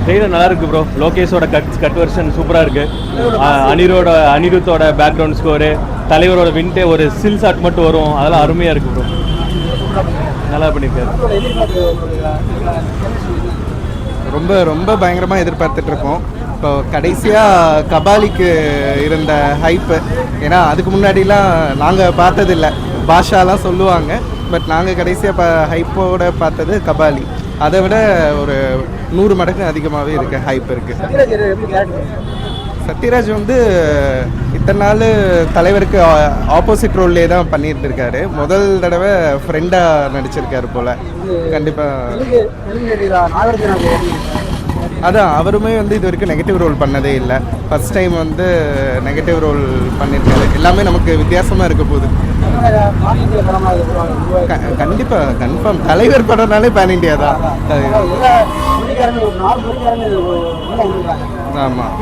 Trailer நல்லா இருக்கு bro. லோகேஷோட cut version சூப்பராக இருக்கு. அனிருத்தோட பேக்ரவுண்ட் ஸ்கோரு, தலைவரோட வின்ட்டே ஒரு சில் ஷாட் மட்டும் வரும், அதெல்லாம் அருமையாக இருக்கு ப்ரோ. நல்லா பண்ணியிருக்காரு. ரொம்ப ரொம்ப பயங்கரமாக எதிர்பார்த்துட்டு இருக்கோம். இப்போ கடைசியாக கபாலிக்கு இருந்த ஹைப்பு, ஏன்னா அதுக்கு முன்னாடிலாம் நாங்கள் பார்த்ததில்லை. பாஷாலாம் சொல்லுவாங்க, பட் நாங்கள் கடைசியாக ஹைப்போட பார்த்தது கபாலி. அதை விட ஒரு 100 மடங்கு அதிகமாகவே இருக்குது, ஹைப் இருக்குது. சத்யராஜ் வந்து இத்தனை நாள் தலைவருக்கு ஆப்போசிட் ரோல்லே தான் பண்ணிட்டு இருக்காரு. முதல் தடவை ஃப்ரெண்டாக நடிச்சிருக்காரு போல். கண்டிப்பாக அதான் அவருமே வந்து இது வரைக்கும் நெகட்டிவ் ரோல் பண்ணதே இல்லை. ஃபர்ஸ்ட் டைம் வந்து நெகட்டிவ் ரோல் பண்ணியிருக்காரு. எல்லாமே நமக்கு வித்தியாசமாக இருக்க போகுது. கண்டிப்பாக கன்ஃபார்ம் தலைவர் படம்னாலே பேன் இண்டியா தான். ஆமாம்,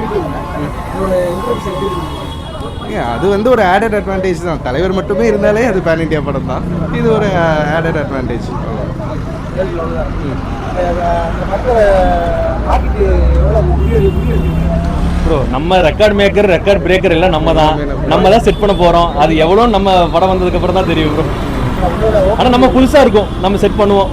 அது வந்து ஒரு ஆடட் அட்வான்டேஜ் தான். தலைவர் மட்டுமே இருந்தாலே அது பேன் இண்டியா படம் தான். இது ஒரு ஆடட் அட்வான்டேஜ். ப்ரோ நம்ம ரெக்கார்ட் மேக்கர் ரெக்கார்ட் பிரேக்கர் எல்லாம் நம்ம தான் செட் பண்ண போகிறோம். அது எவ்வளோ நம்ம படம் வந்ததுக்கப்புறம் தான் தெரியும் ப்ரோ. ஆனால் நம்ம புதுசாக இருக்கும், நம்ம செட் பண்ணுவோம்.